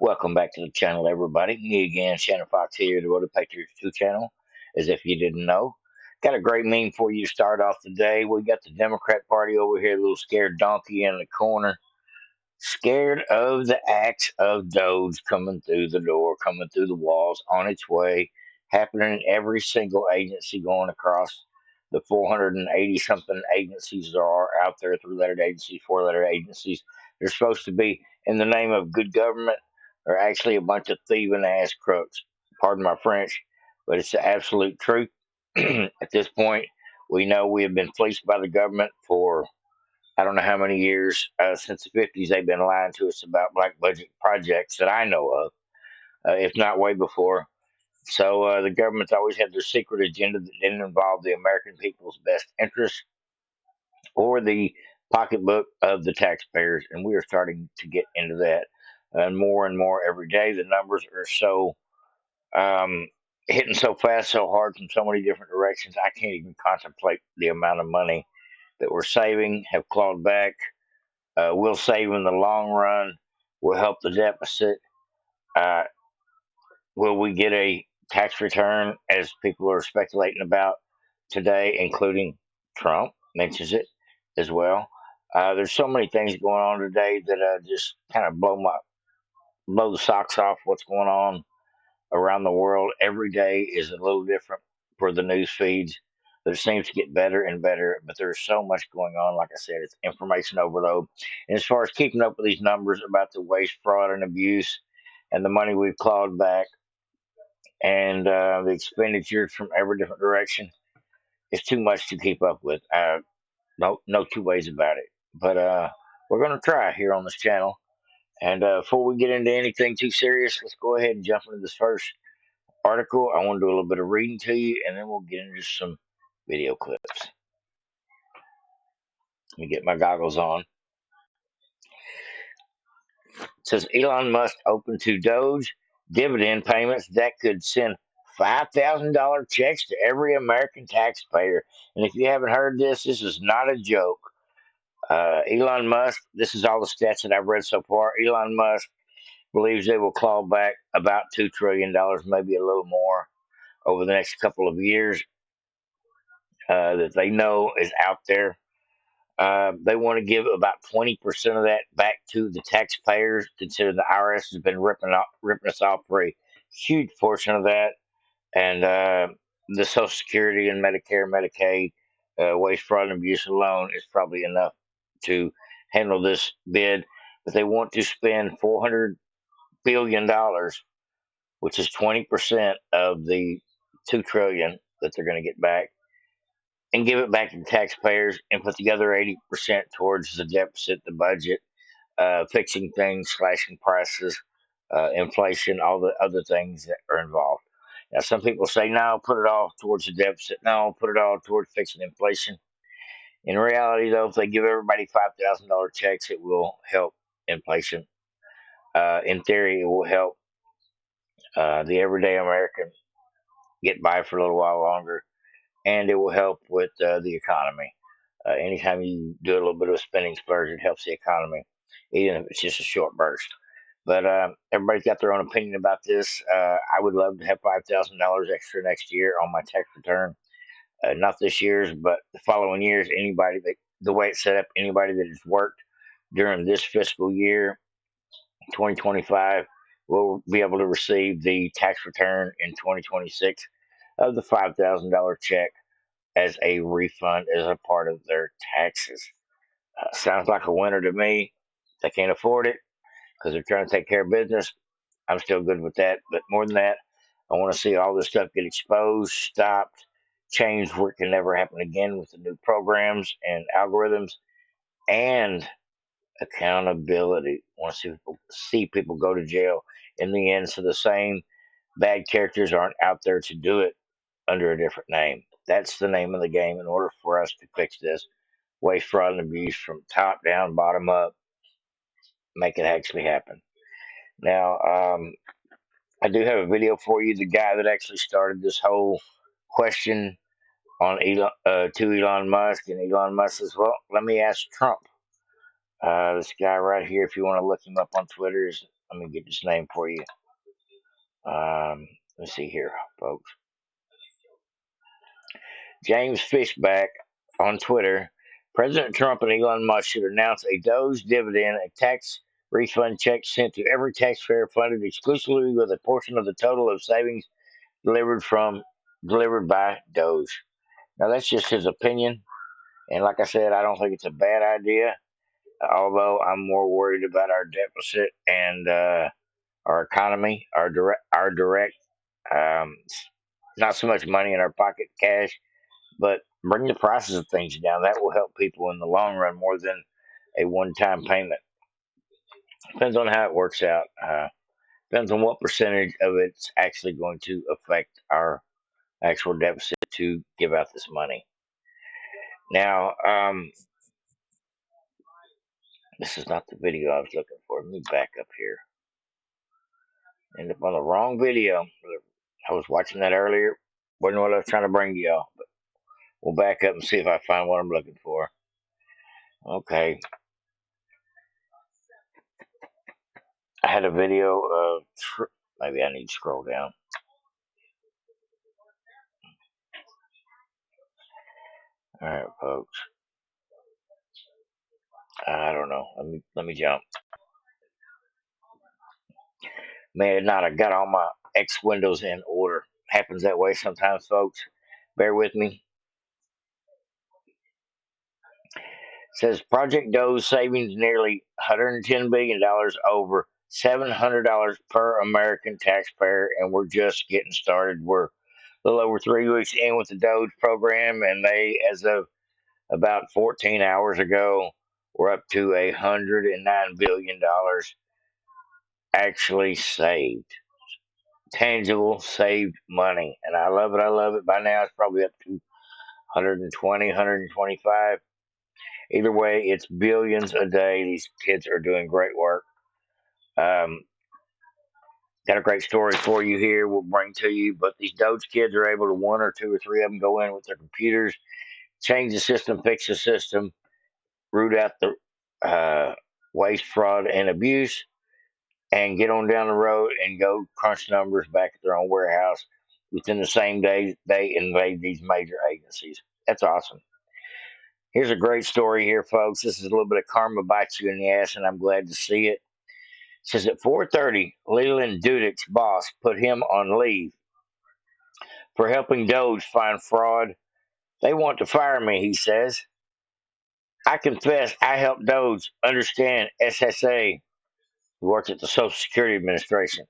Welcome back to the channel, everybody. Me again, Shannon Fox here, the Road to Patriots 2 channel, as if you didn't know. Got a great meme for you to start off the day. We got the Democrat Party over here, a little scared donkey in the corner, scared of the acts of Doge coming through the door, coming through the walls, on its way, happening in every single agency going across the 480 something agencies there are out there, three-lettered agencies, four-letter agencies. They're supposed to be in the name of good government. They're actually a bunch of thieving ass crooks. Pardon my French, but it's the absolute truth. At this point, we know we have been fleeced by the government for I don't know how many years. Since the 50s, they've been lying to us about black budget projects that I know of, if not way before. So the government's always had their secret agenda that didn't involve the American people's best interest or the pocketbook of the taxpayers. And we are starting to get into that and more every day. The numbers are so um, hitting so fast, so hard from so many different directions. I can't even contemplate the amount of money that we're saving, have clawed back, will save in the long run, will help the deficit. Uh, will we get a tax return, as people are speculating about today, including Trump mentions it as well. There's so many things going on today that just kind of blow the socks off what's going on around the world. Every day is a little different for the news feeds. But it seems to get better and better, but there's so much going on. Like I said, it's information overload. And as far as keeping up with these numbers about the waste, fraud, and abuse, and the money we've clawed back, and the expenditures from every different direction, it's too much to keep up with. No two ways about it. But we're going to try here on this channel. And before we get into anything too serious, let's go ahead and jump into this first article. I want to do a little bit of reading to you, and then we'll get into some video clips. Let me get my goggles on. It says Elon Musk open to Doge dividend payments that could send $5,000 checks to every American taxpayer. And if you haven't heard this, this is not a joke. Elon Musk, this is all the stats that I've read so far. Elon Musk believes they will claw back about $2 trillion, maybe a little more, over the next couple of years that they know is out there. They want to give about 20% of that back to the taxpayers, considering the IRS has been ripping us off for a huge portion of that. And the Social Security and Medicare, Medicaid, waste, fraud, and abuse alone is probably enough to handle this bid. But they want to spend $400 billion, which is 20% of the $2 trillion that they're going to get back, and give it back to the taxpayers and put the other 80% towards the deficit, the budget, fixing things, slashing prices, inflation, all the other things that are involved. Now, some people say, no, put it all towards the deficit. No, put it all towards fixing inflation. In reality, though, if they give everybody $5,000 checks, it will help inflation. In theory, it will help the everyday American get by for a little while longer, and it will help with the economy. Anytime you do a little bit of a spending splurge, it helps the economy, even if it's just a short burst. But everybody's got their own opinion about this. I would love to have $5,000 extra next year on my tax return. Not this year's, but the following years. Anybody that the way it's set up, anybody that has worked during this fiscal year, 2025, will be able to receive the tax return in 2026 of the $5,000 check as a refund as a part of their taxes. Sounds like a winner to me. They can't afford it because they're trying to take care of business. I'm still good with that. But more than that, I want to see all this stuff get exposed, stopped, changed where it can never happen again with the new programs and algorithms, and accountability. I want to see people go to jail in the end, so the same bad characters aren't out there to do it under a different name. That's the name of the game in order for us to fix this waste, fraud, and abuse from top down, bottom up, make it actually happen. Now, I do have a video for you. The guy that actually started this whole question on to Elon Musk, and Elon Musk says, "Well, let me ask Trump." This guy right here, if you want to look him up on Twitter, his Let me get this name for you. Let's see here, folks. James Fishback on Twitter. President Trump and Elon Musk should announce a Doge dividend, a tax refund check sent to every taxpayer funded exclusively with a portion of the total of savings delivered by Doge. Now that's just his opinion, and like I said, I don't think it's a bad idea. Although I'm more worried about our deficit and our economy, our direct, um, not so much money in our pocket, cash, but bring the prices of things down. That will help people in the long run more than a one-time payment. Depends on how it works out. Depends on what percentage of it's actually going to affect our actual deficit to give out this money. Now, this is not the video I was looking for. Let me back up here. End up on the wrong video. I was watching that earlier. Wasn't what I was trying to bring to y'all. But we'll back up and see if I find what I'm looking for. Okay. I had a video of. Maybe I need to scroll down. All right, folks. I don't know. Let me jump. Man, not I got all my X windows in order. Happens that way sometimes, folks. Bear with me. Says Project Doge savings nearly $110 billion, over $700 per American taxpayer, and we're just getting started. We're a little over 3 weeks in with the Doge program, and they, as of about 14 hours ago, were up to $109 billion actually saved. Tangible saved money, and I love it. I love it. By now, it's probably up to 120, 125. Either way, it's billions a day. These kids are doing great work. Um, got a great story for you here. We'll bring to you, but these Doge kids are able to, one or two or three of them, go in with their computers, change the system, fix the system, root out the waste, fraud, and abuse, and get on down the road and go crunch numbers back at their own warehouse within the same day they invade these major agencies. That's awesome. Here's a great story here, folks. This is a little bit of karma bites you in the ass, and I'm glad to see it. It says at 4:30, Leland Dudek's boss put him on leave for helping Doge find fraud. They want to fire me, he says. I confess I helped Doge understand SSA, who works at the Social Security Administration.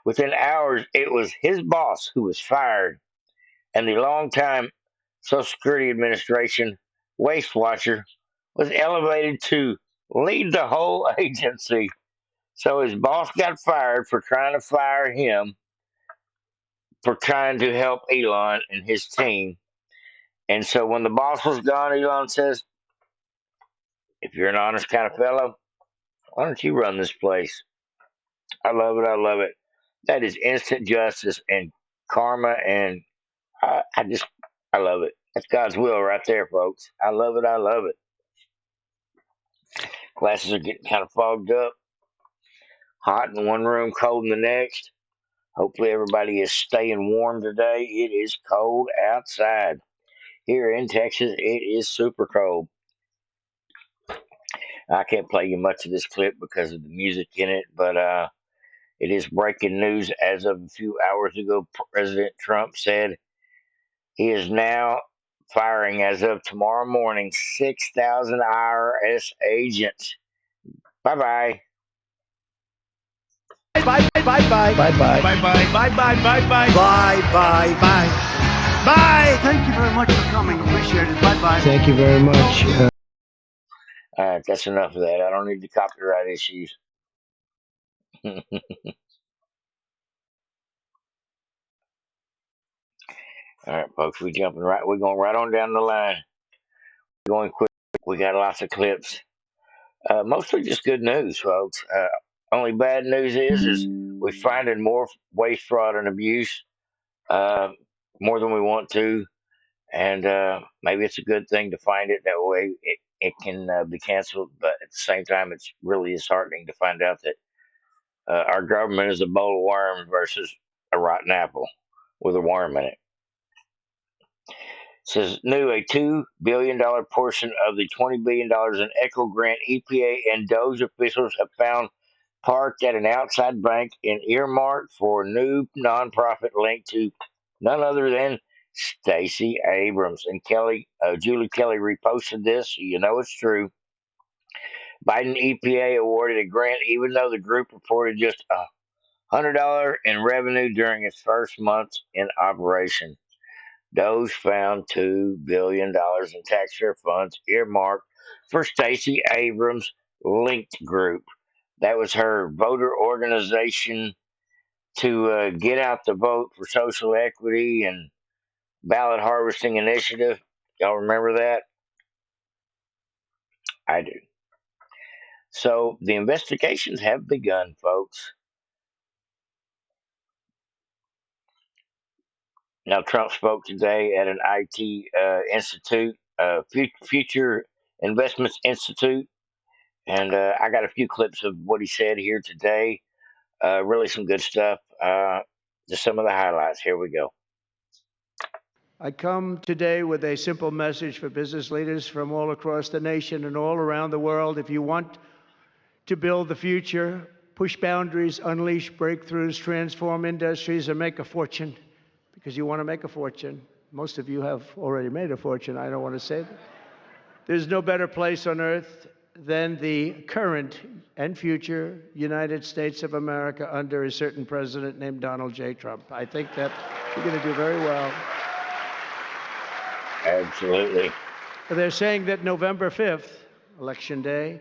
Within hours, it was his boss who was fired, and the longtime Social Security Administration waste watcher was elevated to lead the whole agency. So his boss got fired for trying to fire him for trying to help Elon and his team. And so when the boss was gone, Elon says, if you're an honest kind of fellow, why don't you run this place? I love it. I love it. That is instant justice and karma. And I just, I love it. That's God's will right there, folks. I love it. I love it. Glasses are getting kind of fogged up. Hot in one room, cold in the next. Hopefully, everybody is staying warm today. It is cold outside. Here in Texas, it is super cold. I can't play you much of this clip because of the music in it, but it is breaking news as of a few hours ago. President Trump said he is now firing, as of tomorrow morning, 6,000 IRS agents. Bye bye. Bye bye bye bye bye bye bye bye bye bye bye bye bye bye bye. Thank you very much for coming. Appreciate it. Bye bye. Thank you very much. All right, that's enough of that. I don't need the copyright issues. All right, folks, we're going right on down the line. We're going quick. We got lots of clips. Mostly just good news, folks. Only bad news is we're finding more waste, fraud, and abuse, uh, more than we want to, and maybe it's a good thing to find it. That way, it can be canceled. But at the same time, it's really disheartening to find out that Our government is a bowl of worms versus a rotten apple with a worm in it. Says new a $2 billion portion of the $20 billion in ECHO grant EPA and Doge officials have found parked at an outside bank and earmarked for new nonprofit linked to none other than Stacey Abrams. And Julie Kelly reposted this, so you know it's true. Biden EPA awarded a grant even though the group reported just $100 in revenue during its first month in operation. Doge found $2 billion in tax share funds earmarked for Stacey Abrams' linked group. That was her voter organization to get out the vote for social equity and ballot harvesting initiative. Y'all remember that? I do. So the investigations have begun, folks. Now, Trump spoke today at an IT institute, Future Investments Institute, and I got a few clips of what he said here today. Really some good stuff. Just some of the highlights. Here we go. I come today with a simple message for business leaders from all across the nation and all around the world. If you want to build the future, push boundaries, unleash breakthroughs, transform industries, and make a fortune, because you want to make a fortune. Most of you have already made a fortune. I don't want to say that. There's no better place on earth than the current and future United States of America under a certain president named Donald J. Trump. I think that you're going to do very well. Absolutely. They're saying that November 5th, Election Day,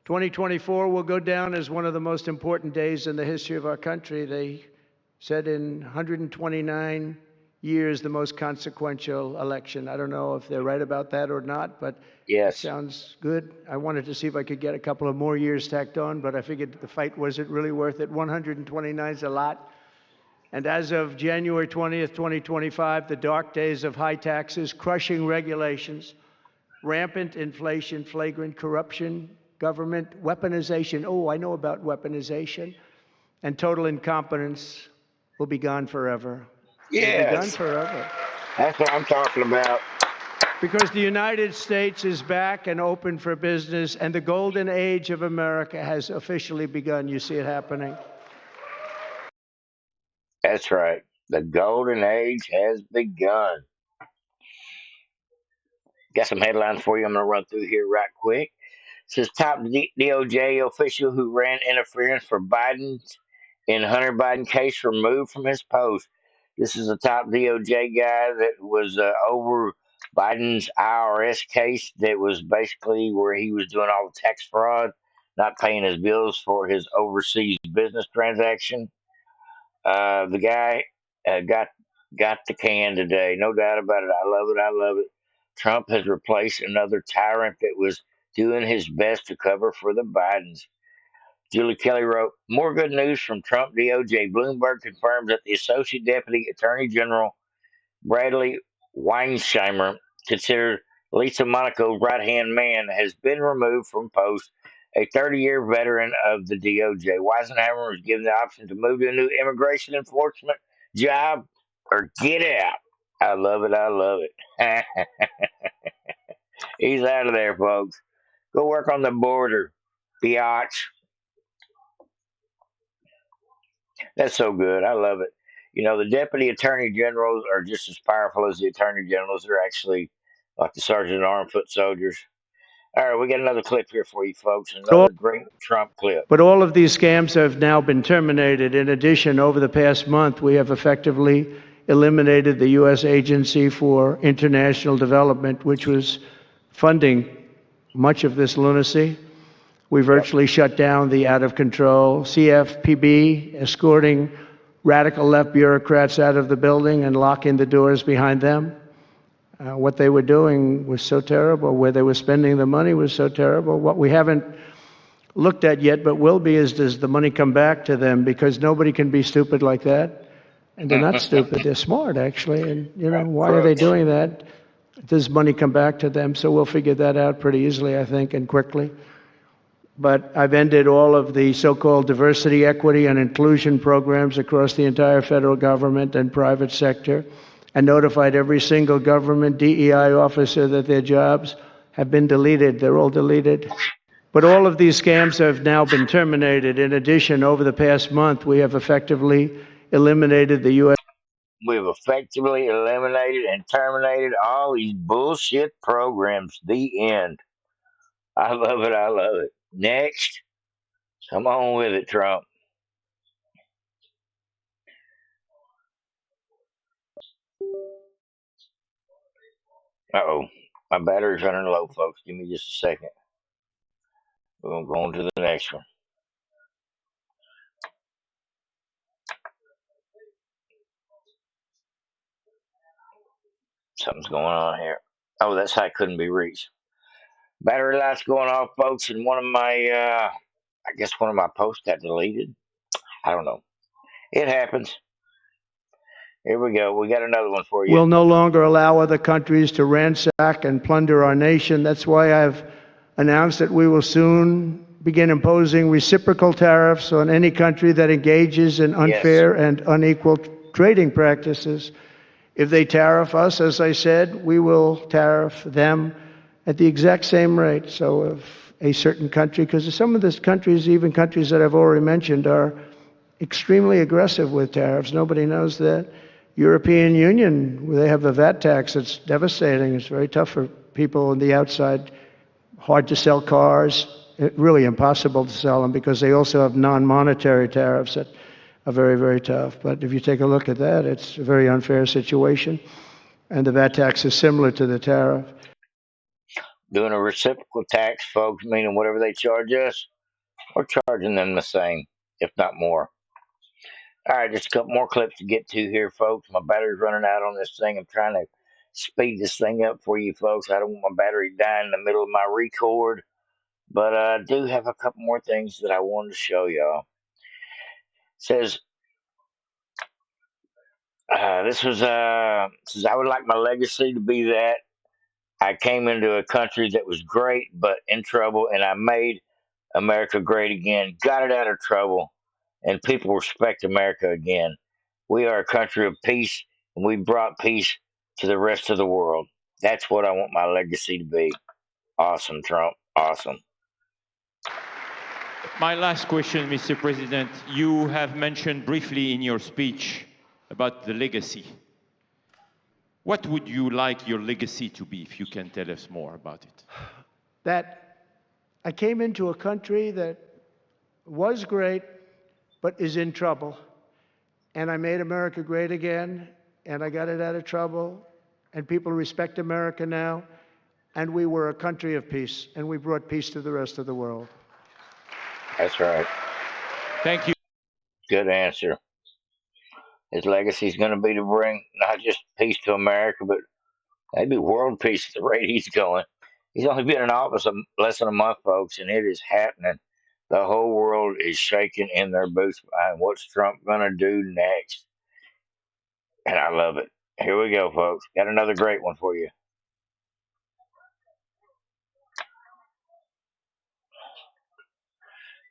2024 will go down as one of the most important days in the history of our country. They said in 129 years, the most consequential election. I don't know if they're right about that or not, but yes, it sounds good. I wanted to see if I could get a couple of more years tacked on, but I figured the fight wasn't really worth it. 129 is a lot. And as of January 20th, 2025, the dark days of high taxes, crushing regulations, rampant inflation, flagrant corruption, government weaponization, oh, I know about weaponization, and total incompetence will be gone forever. Yes. Will be gone forever. That's what I'm talking about. Because the United States is back and open for business, and the golden age of America has officially begun. You see it happening. That's right. The golden age has begun. Got some headlines for you. I'm going to run through here right quick. It says top DOJ official who ran interference for Biden's in Hunter Biden case removed from his post. This is the top DOJ guy that was over Biden's IRS case that was basically where he was doing all the tax fraud, not paying his bills for his overseas business transaction. The guy got the can today, no doubt about it. I love it. I love it. Trump has replaced another tyrant that was doing his best to cover for the Bidens. Julie Kelly wrote, more good news from Trump DOJ. Bloomberg confirms that the Associate Deputy Attorney General Bradley Weinsheimer, considered Lisa Monaco's right-hand man, has been removed from post. A 30-year veteran of the DOJ, Weisenheimer was given the option to move to a new immigration enforcement job or get out. I love it. I love it. He's out of there, folks. Go work on the border, biatch. That's so good. I love it. You know, the deputy attorney generals are just as powerful as the attorney generals. They're actually like the sergeant at armed foot soldiers. All right, we got another clip here for you, folks. Another great Trump clip. But all of these scams have now been terminated. In addition, over the past month, we have effectively eliminated the U.S. Agency for International Development, which was funding much of this lunacy. We virtually shut down the out-of-control CFPB, escorting radical left bureaucrats out of the building and locking the doors behind them. What they were doing was so terrible. Where they were spending the money was so terrible. What we haven't looked at yet, but will be, is does the money come back to them? Because nobody can be stupid like that. And they're not stupid. They're smart, actually. And, you know, why are they doing that? Does money come back to them? So we'll figure that out pretty easily, I think, and quickly. but I've ended all of the so-called diversity, equity, and inclusion programs across the entire federal government and private sector, and notified every single government DEI officer that their jobs have been deleted. They're all deleted. But all of these scams have now been terminated. In addition, over the past month, we have effectively eliminated the U.S. We've effectively eliminated and terminated all these bullshit programs. The end. I love it. I love it. Next. Come on with it, Trump. Uh-oh. My battery's running low, folks. Give me just a second. We're going to go on to the next one. Something's going on here. Oh, that's how it couldn't be reached. Battery light's going off, folks, and one of my, I guess one of my posts got deleted. I don't know. It happens. Here we go. We got another one for you. We'll no longer allow other countries to ransack and plunder our nation. That's why I've announced that we will soon begin imposing reciprocal tariffs on any country that engages in unfair and unequal trading practices. If they tariff us, as I said, we will tariff them at the exact same rate. So if a certain country, because some of these countries, even countries that I've already mentioned, are extremely aggressive with tariffs. Nobody knows that. European Union, they have a VAT tax that's devastating. It's very tough for people on the outside. Hard to sell cars, really impossible to sell them because they also have non-monetary tariffs that are very, very tough. But if you take a look at that, it's a very unfair situation. And the VAT tax is similar to the tariff. Doing a reciprocal tax, folks, meaning whatever they charge us, we're charging them the same, if not more. All right, just a couple more clips to get to here, folks. My battery's running out on this thing. I'm trying to speed this thing up for you, folks. I don't want my battery dying in the middle of my record, but I do have a couple more things that I wanted to show y'all. It says, says, I would like my legacy to be that I came into a country that was great, but in trouble, and I made America great again, got it out of trouble, and people respect America again. We are a country of peace, and we brought peace to the rest of the world. That's what I want my legacy to be. Awesome, Trump. Awesome. My last question, Mr. President. You have mentioned briefly in your speech about the legacy. What would you like your legacy to be, if you can tell us more about it? That I came into a country that was great, but is in trouble. And I made America great again, and I got it out of trouble, and people respect America now, and we were a country of peace, and we brought peace to the rest of the world. That's right. Thank you. Good answer. His legacy is going to be to bring not just peace to America, but maybe world peace at the rate he's going. He's only been in office less than a month, folks, and it is happening. The whole world is shaking in their boots behind what's Trump going to do next. And I love it. Here we go, folks. Got another great one for you.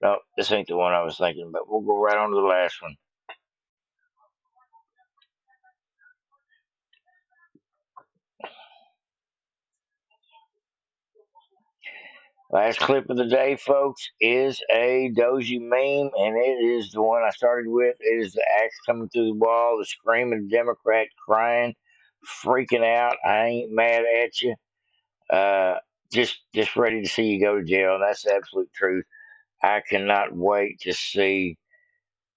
No, this ain't the one I was thinking, but we'll go right on to the last one. Last clip of the day, folks, is a Doge meme, and it is the one I started with. It is the axe coming through the wall, the screaming Democrat crying, freaking out. I ain't mad at you. Just ready to see you go to jail, and that's the absolute truth. I cannot wait to see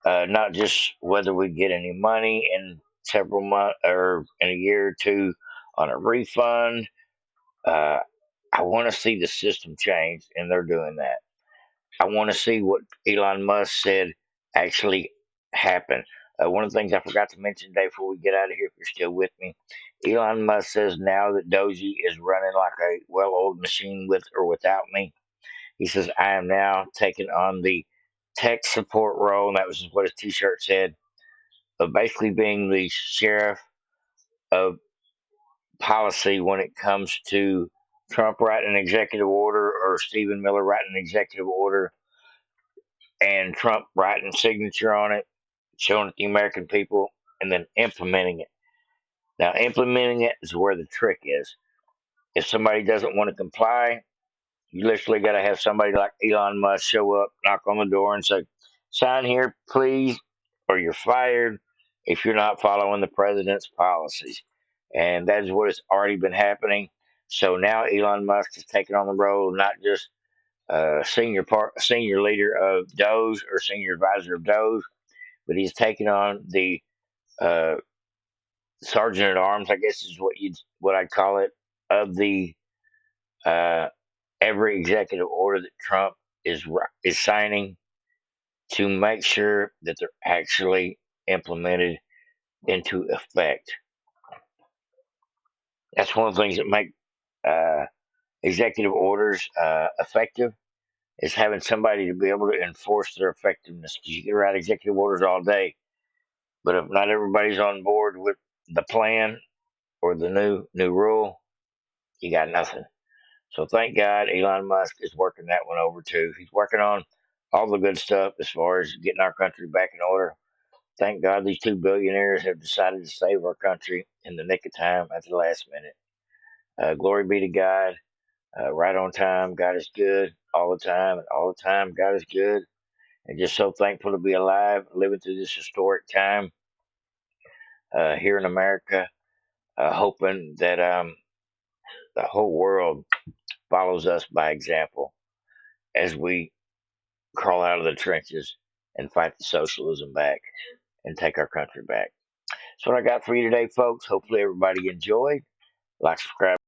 not just whether we get any money in several months or in a year or two on a refund. I want to see the system change, and they're doing that. I want to see what Elon Musk said actually happen. One of the things I forgot to mention today before we get out of here, if you're still with me, Elon Musk says now that Doge is running like a well-oiled machine with or without me. He says, I am now taking on the tech support role, and that was what his t-shirt said, of basically being the sheriff of policy when it comes to Trump writing an executive order or Stephen Miller writing an executive order and Trump writing a signature on it, showing it to the American people, and then implementing it. Now, implementing it is where the trick is. If somebody doesn't want to comply, you literally got to have somebody like Elon Musk show up, knock on the door, and say, "Sign here, please, or you're fired if you're not following the president's policies." And that is what has already been happening. So now Elon Musk is taking on the role of not just senior leader of Doge or senior advisor of Doge, but he's taking on the uh, sergeant at arms, I guess is what I'd call it, of the uh, every executive order that Trump is signing to make sure that they're actually implemented into effect. That's one of the things that make uh, executive orders effective is having somebody to be able to enforce their effectiveness. 'Cause you can write executive orders all day, but if not everybody's on board with the plan or the new rule, you got nothing. So thank God Elon Musk is working that one over too. He's working on all the good stuff as far as getting our country back in order. Thank God these two billionaires have decided to save our country in the nick of time at the last minute. Glory be to God. Right on time. God is good all the time, and all the time God is good. And just so thankful to be alive, living through this historic time here in America. Hoping that the whole world follows us by example as we crawl out of the trenches and fight the socialism back and take our country back. That's what I got for you today, folks. Hopefully, everybody enjoyed. Like, subscribe.